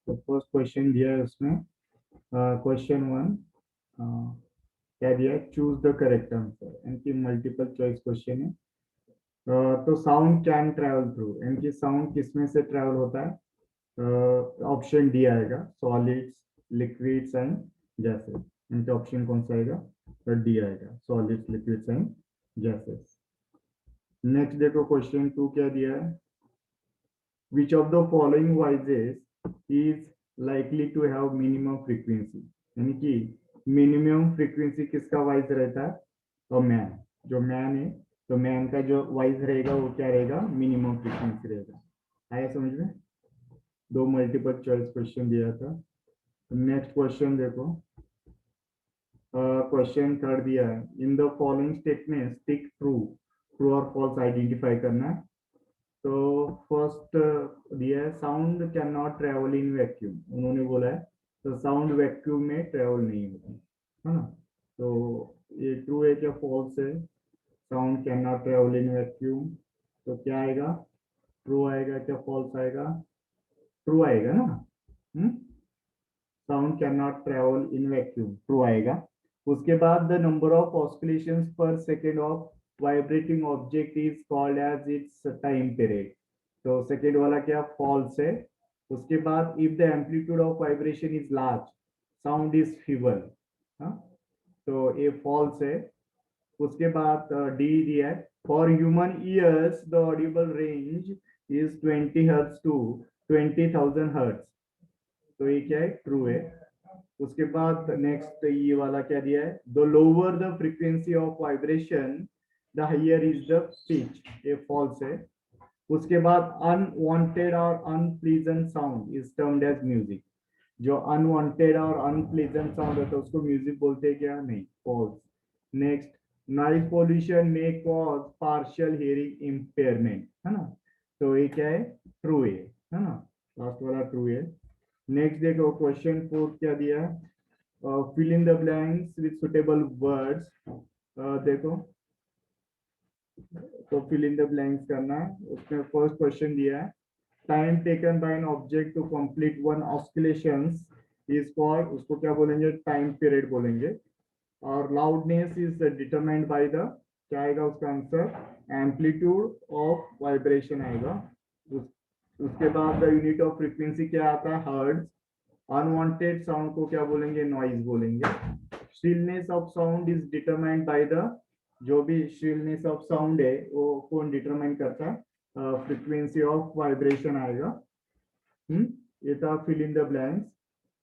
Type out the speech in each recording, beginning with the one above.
तो first question दिया है उसमें, क्वेश्चन वन क्या दिया है, चूज द करेक्ट आंसर। इनकी मल्टीपल चॉइस क्वेश्चन है। तो साउंड कैन ट्रेवल थ्रू, इनकी साउंड किसमें से ट्रेवल होता है? ऑप्शन डी आएगा, सॉलिड्स, लिक्विड्स एंड गैसेस। इनका ऑप्शन कौन सा आएगा? तो डी आएगा, solids, liquids and gases. Next देखो क्वेश्चन टू क्या दिया है, which of the following voices is likely to have minimum frequency. यानी कि मिनिमम फ्रीक्वेंसी किसका वॉइस रहता है? तो मैन, जो मैन है, तो मैन का जो वॉइस रहेगा वो क्या रहेगा? मिनिमम फ्रीक्वेंसी रहेगा। आया समझ में? दो मल्टीपल चॉइस क्वेश्चन दिया था। नेक्स्ट क्वेश्चन देखो, क्वेश्चन थर्ड दिया है, इन the following statement tick true, true और फॉल्स आइडेंटिफाई करना है। तो फर्स्ट दिया है, sound can not travel in vacuum. उन्होंने बोला है तो साउंड वैक्यूम में ट्रेवल नहीं होता है ना। तो ये ट्रू है क्या फॉल्स है? Sound can not travel in vacuum, तो क्या आएगा? ट्रू आएगा क्या फॉल्स आएगा? ट्रू आएगा ना। Sound can not travel in vacuum, true आएगा। उसके बाद the number of oscillations per second of vibrating object is called as its time period. तो सेकेंड वाला क्या? फॉल्स है। उसके बाद if the amplitude of vibration is large, sound is feeble. तो ये फॉल्स है। उसके बाद डी दिया है, for human ears the audible range is 20 hertz to 20,000 hertz. तो ये क्या है? ट्रू है। उसके बाद नेक्स्ट ये वाला क्या दिया है, the lower the frequency of vibration the higher is the pitch. ये फॉल्स है। उसके बाद अनवांटेड और unpleasant sound is termed as music. जो अनवांटेड और अनप्लीजेंट साउंड होता है उसको म्यूजिक बोलते हैं क्या? नहीं, फॉल्स। नेक्स्ट, नॉइज पोल्यूशन में कॉज पार्शियल हियरिंग इम्पेयरमेंट, है ना। तो ये क्या है? ट्रू है ना। लास्ट वाला ट्रू है। नेक्स्ट देखो क्वेश्चन फोर क्या दिया है, fill in the blanks with suitable words. देखो, तो फिल इन द ब्लैंक्स करना है। उसमें फर्स्ट क्वेश्चन दिया है, time taken by an object to complete one oscillations is called, उसको क्या बोलेंगे? टाइम पीरियड बोलेंगे। और loudness is determined by the, क्या आएगा उसका आंसर? एम्पलीट्यूड ऑफ वाइब्रेशन आएगा। उसके बाद द यूनिट ऑफ फ्रीक्वेंसी क्या आता है? हर्ट्ज। अनवांटेड साउंड को क्या बोलेंगे? नॉइज बोलेंगे। Stillness of sound is determined by the, जो भी स्टिलनेस ऑफ साउंड है वो कौन डिटरमाइन करता है? फ्रीक्वेंसी ऑफ वाइब्रेशन आएगा। ये था फिल इन द ब्लैंक्स।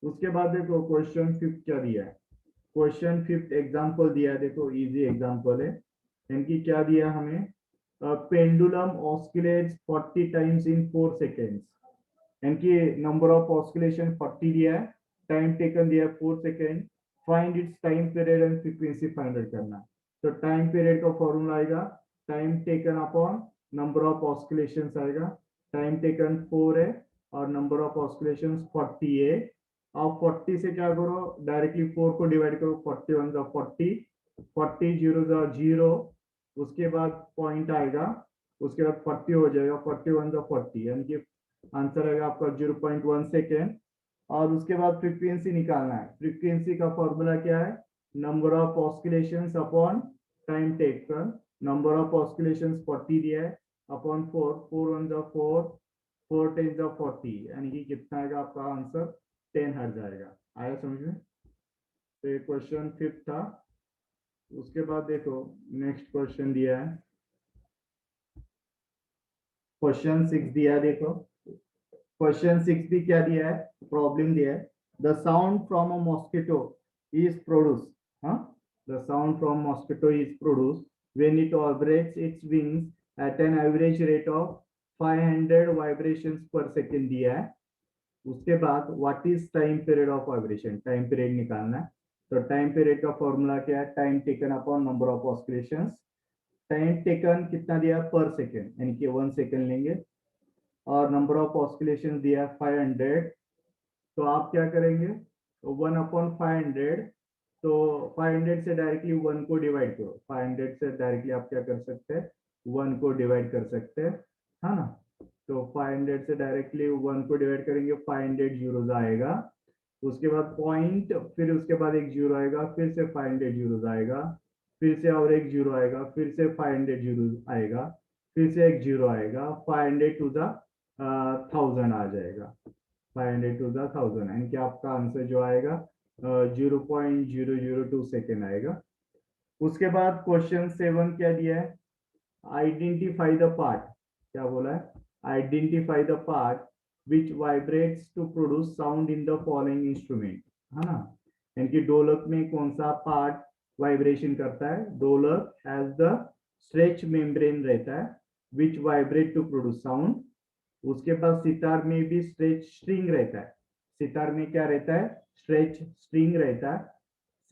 उसके बाद देखो क्वेश्चन फिफ्थ क्या दिया है, क्वेश्चन फिफ्थ एग्जांपल दिया है। देखो इजी एग्जांपल है। इनकी क्या दिया हमें, पेंडुलम ऑस्किलेट्स 40 टाइम्स इन 4 सेकेंड्स। इनकी नंबर ऑफ ऑस्किलेशन 40 दिया है, टाइम टेकन दिया है 4 second. Find its time period and frequency find out करना। तो टाइम पीरियड का फॉर्मूला आएगा time taken upon number of oscillation आएगा। टाइम टेकन 4 है और नंबर ऑफ ऑस्किलेशन 40 है। आप 40 से क्या करो, डायरेक्टली 4 को डिवाइड करो, 41 जा 40, 40 जीरो जा जीरो, उसके बाद पॉइंट आएगा, उसके बाद 40 हो जाएगा, 41 जा 40, यानी कि आंसर आएगा आपका 0.1 सेकेंड। और उसके बाद फ्रीक्वेंसी निकालना है। फ्रीक्वेंसी का फॉर्मूला क्या है? Number of oscillations upon time taken. Number of oscillations 40 दिया है, अपॉन 4, 4 1 जा 4, 4 10 जा 40, यानी कि कितना आएगा आपका आंसर? 10 हर्ट्ज आएगा। आया समझ में? तो ये क्वेश्चन फिफ्थ था। उसके बाद देखो नेक्स्ट क्वेश्चन दिया है, क्वेश्चन सिक्स दिया है। देखो क्वेश्चन सिक्स भी क्या दिया है, प्रॉब्लम दिया है, the sound from a mosquito is produce, हाँ, the sound from mosquito is produce when it operates its wings at an average rate of 500 vibrations per second दिया है। उसके बाद what is time period of vibration, time period निकालना है। तो time period का formula क्या है? Time taken upon number of oscillations. Time taken कितना दिया? पर सेकेंड, यानी कि 1 सेकेंड लेंगे। और नंबर ऑफ ऑस्किलेशन दिया है 500। तो आप क्या करेंगे? 1 अपॉन 500, तो 500 से डायरेक्टली 1 को डिवाइड करो। 500 से डायरेक्टली आप क्या कर सकते हैं? 1 को डिवाइड कर सकते हैं, है ना। तो 500 से डायरेक्टली 1 को डिवाइड करेंगे, 500 यूरोज आएगा। उसके बाद पॉइंट, फिर उसके बाद एक जीरो आएगा, फिर से 500 यूरोज आएगा, फिर से और एक जीरो आएगा, फिर से 500 यूरोज आएगा, फिर से एक जीरो आएगा, 500 टू द 1000 आ जाएगा, 500 टू द 1000, यानी कि आपका आंसर जो आएगा 0.002 सेकेंड आएगा। उसके बाद क्वेश्चन 7 क्या दिया है, आइडेंटिफाई द पार्ट, क्या बोला है, identify the part which vibrates to produce sound in the following instrument, है ना, यानी कि ढोलक में कौन सा पार्ट वाइब्रेशन करता है, ढोलक हैज द स्ट्रेच मेम्ब्रेन रहता है विच वाइब्रेट टू प्रोड्यूस साउंड। उसके पास सितार में भी स्ट्रेच स्ट्रिंग रहता है, सितार में क्या रहता है, स्ट्रेच स्ट्रिंग रहता है,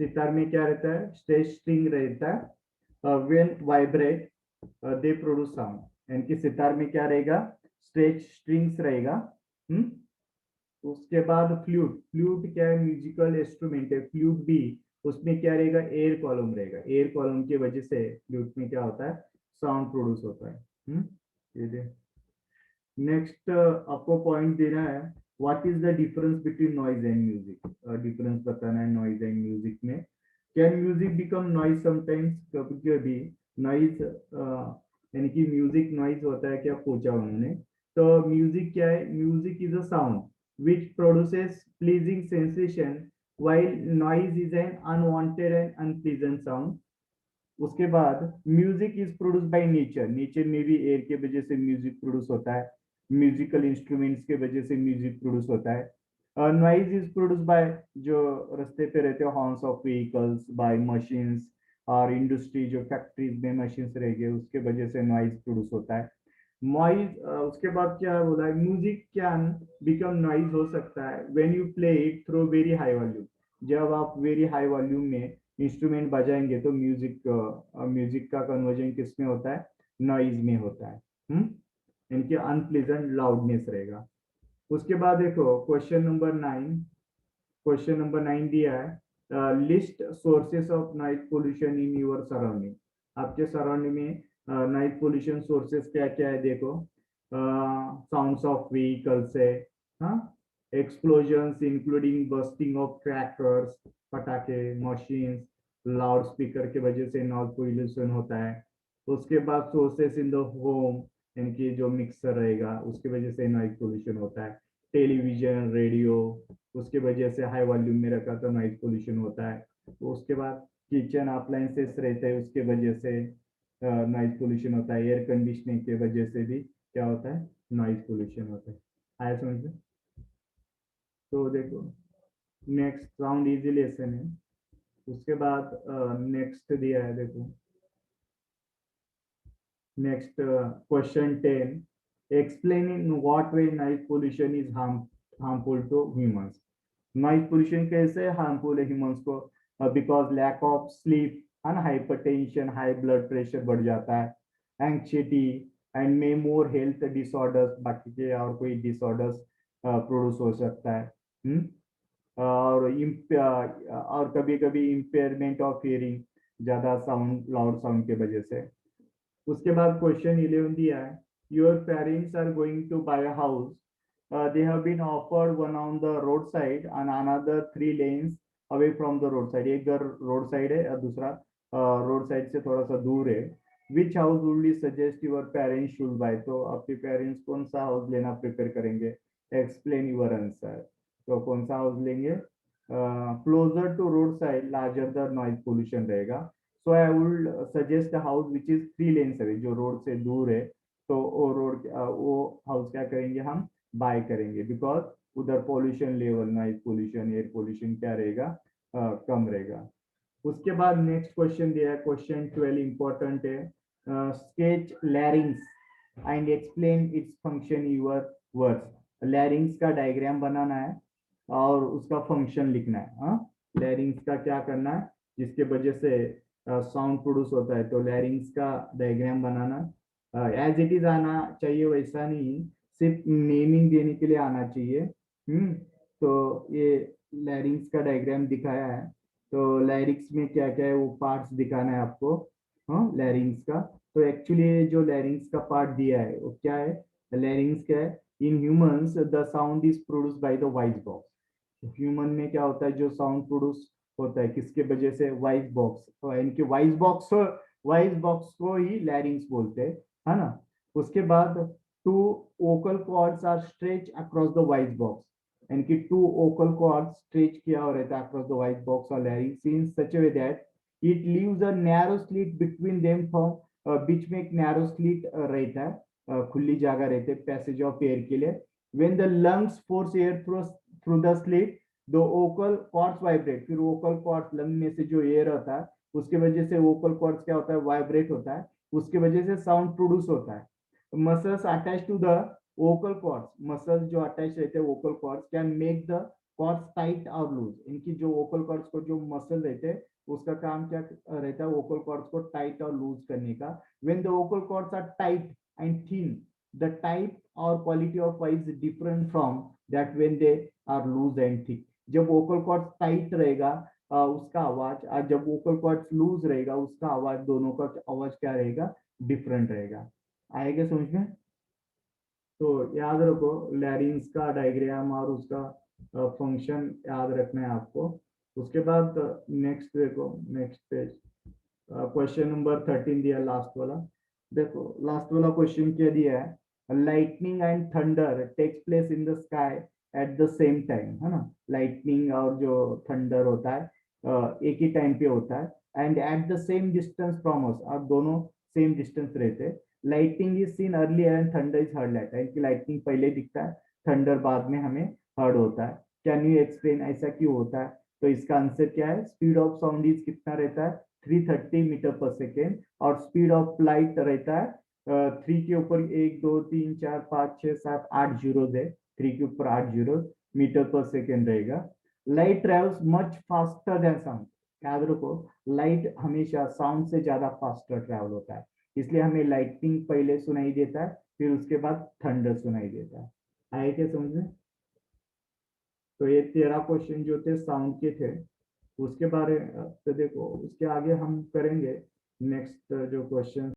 सितार में क्या रहता है, स्ट्रेच स्ट्रिंग रहता है, when vibrate they produce sound, यानी कि सितार में क्या रहेगा, स्ट्रेच स्ट्रिंग्स रहेगा। उसके बाद फ्लूट, फ्लूट क्या है, म्यूजिकल इंस्ट्रूमेंट है, फ्लूट भी उसमें क्या रहेगा, एयर कॉलम रहेगा, एयर कॉलम की वजह से फ्लूट में क्या होता है, साउंड प्रोड्यूस होता है। ये नेक्स्ट आपको पॉइंट देना है, what is the difference between noise and music, difference बताना है नॉइज एंड म्यूजिक में। Can music become noise sometimes, कभी कभी नॉइज यानी कि म्यूजिक नॉइज होता है, क्या पूछा उन्होंने, तो म्यूजिक क्या है, music is a sound which produces pleasing sensation while noise is an unwanted and unpleasant sound। उसके बाद music is produce by nature, nature में भी एयर के वजह से म्यूजिक प्रोड्यूस होता है, म्यूजिकल इंस्ट्रूमेंट्स के वजह से म्यूजिक प्रोड्यूस होता है। नॉइज इज प्रोड्यूस बाय, जो रास्ते पे रहते हैं horns of vehicles, by machines और इंडस्ट्री, जो फैक्ट्रीज में मशीन्स रह गए उसके वजह से नॉइज प्रोड्यूस होता है। नॉइज उसके बाद क्या बोला है, म्यूजिक कैन बिकम नॉइज हो सकता है when you play it through very high volume, जब आप वेरी हाई वॉल्यूम में इंस्ट्रूमेंट बजाएंगे तो म्यूजिक म्यूजिक का कन्वर्जन किस में होता है, नॉइज में होता है। इनके अनप्लीजेंट लाउडनेस रहेगा। उसके बाद देखो क्वेश्चन नंबर 9, क्वेश्चन नंबर 9 दिया है, list sources of noise pollution in your surrounding, आपके सराउंडिंग में नॉइज पोल्यूशन सोर्सेस क्या क्या है, देखो साउंड्स ऑफ व्हीकल्स है, हाँ, explosions including bursting of crackers, पटाखे, मशीन्स, लाउड स्पीकर के वजह से नॉइज पोल्यूशन होता है। उसके बाद सोर्सेस इन द होम, यानी कि जो मिक्सर रहेगा उसकी वजह से नॉइज पोल्यूशन होता है, टेलीविजन, रेडियो, उसके वजह से हाई वॉल्यूम में रखा तो नॉइज पोल्यूशन होता है। तो उसके बाद किचन अप्लायंसेस रहते हैं उसके वजह से नॉइज पोल्यूशन होता है, एयर कंडीशनिंग के वजह से भी क्या होता है, नॉइज पोल्यूशन होता है। आया समझ में? तो देखो नेक्स्ट साउंड इजी लेसन है। उसके बाद नेक्स्ट दिया है, देखो next question 10, explain in what way noise pollution is harmful to humans, noise pollution कैसे हार्मफुल है ह्यूमंस को, बिकॉज लैक ऑफ स्लीप, है ना, हाइपरटेंशन, हाई ब्लड प्रेशर बढ़ जाता है, anxiety and may more health disorders, बाकी के और कोई डिसऑर्डर्स प्रोड्यूस हो सकता है। और कभी कभी इम्पेयरमेंट ऑफ हियरिंग, ज्यादा साउंड, लाउड साउंड के वजह से। उसके बाद क्वेश्चन 11 दिया है, your parents are going to buy a house, they have been offered one on the roadside and another 3 lanes away from the roadside, एक घर रोड साइड है और दूसरा रोड साइड से थोड़ा सा दूर है। विच house would you suggest your parents should buy, तो आपके पेरेंट्स कौन सा हाउस लेना प्रेफर करेंगे, एक्सप्लेन योर आंसर, तो कौन सा हाउस लेंगे, closer to road side larger the noise pollution रहेगा, so I would suggest house which is 3 lanes away, जो रोड से दूर है, तो वो हाउस क्या करेंगे हम, बाय करेंगे, बिकॉज उधर pollution level, noise pollution, air pollution क्या रहेगा, कम रहेगा। उसके बाद नेक्स्ट क्वेश्चन दिया है, क्वेश्चन 12 इंपॉर्टेंट है, sketch larynx and explain its function your words, larynx का डायग्राम बनाना है और उसका फंक्शन लिखना है। हाँ, लैरिंग्स का क्या करना है, जिसके वजह से साउंड प्रोड्यूस होता है, तो लैरिंग्स का डायग्राम बनाना, एज इट इज आना चाहिए, वैसा नहीं, सिर्फ नेमिंग देने के लिए आना चाहिए। तो ये लैरिंग्स का डायग्राम दिखाया है, तो लैरिंग्स में क्या क्या है वो पार्ट्स दिखाना है आपको, हाँ, लैरिंग्स का। तो एक्चुअली जो लैरिंग्स का पार्ट दिया है वो क्या है, लैरिंग्स क्या है? In humans the sound is produce by the voice box. Human में क्या होता है, जो साउंड प्रोड्यूस होता है किसके वजह से? Voice box. तो इनके वॉइस बॉक्स को ही लैरिंग्स बोलते हैं, है ना। उसके बाद two vocal cords are stretch across the voice box. इनकी टू वोकल कॉर्ड्स स्ट्रेच किया हो रहता है अक्रॉस द वॉइस बॉक्स और larynx in such way that it leaves a narrow slit between them from, बीच में एक नैरो स्लिट रहता है, खुली जगह रहते हैं पैसेज ऑफ एयर के लिए। When the lungs force air through the slit the vocal chords vibrate. फिर वोकल कॉर्ड्स लंग में से जो एयर होता है उसके वजह से वोकल कॉर्ड्स क्या होता है? वाइब्रेट होता है, उसके वजह से साउंड प्रोड्यूस होता है। Muscles attach to the vocal cords, muscles जो अटैच रहते हैं vocal cords can make the cords tight और लूज। इनकी जो वोकल कॉर्ड्स को जो मसल रहते हैं उसका काम क्या रहता है? वोकल कॉर्ड्स को टाइट और लूज करने का। When the vocal cords are tight and thin, the type or quality of voice is different from that when they are loose and thick। जब vocal cords tight रहेगा उसका आवाज, और जब vocal cords loose रहेगा उसका आवाज, दोनों का आवाज क्या रहेगा? डिफरेंट रहेगा। आएगा समझ में? तो याद रखो लैरिंग्स का डायग्राम और उसका फंक्शन याद रखना है आपको। उसके बाद नेक्स्ट देखो, नेक्स्ट पेज, क्वेश्चन नंबर 13 दिया लास्ट वाला। देखो लास्ट वाला क्वेश्चन क्या दिया है? Lightning and thunder takes place in the sky at the same time, है ना। लाइटनिंग और जो थंडर होता है एक ही टाइम पे होता है, and at the same distance from us, और दोनों सेम डिस्टेंस रहते हैं। Lightning is seen early and thunder is heard later. इनकी लाइटनिंग पहले दिखता है, थंडर बाद में हमें हर्ड होता है। कैन यू एक्सप्लेन ऐसा क्यों होता है? तो इसका आंसर क्या है? स्पीड ऑफ साउंड इज कितना रहता है? 330 मीटर पर सेकेंड, और स्पीड ऑफ लाइट रहता है 3 के ऊपर 1 2 3 4 5 6 7 8 जीरो है, 3 के ऊपर 8 जीरो मीटर पर सेकेंड रहेगा। Light travels much faster than sound. याद रखो लाइट हमेशा साउंड से ज्यादा फास्टर ट्रेवल होता है, इसलिए हमें लाइटिंग पहले सुनाई देता है, फिर उसके बाद थंडर सुनाई देता है। आए क्या समझ में? तो ये 13 क्वेश्चन जो थे साउंड के थे, उसके बारे तो देखो उसके आगे हम करेंगे नेक्स्ट जो क्वेश्चन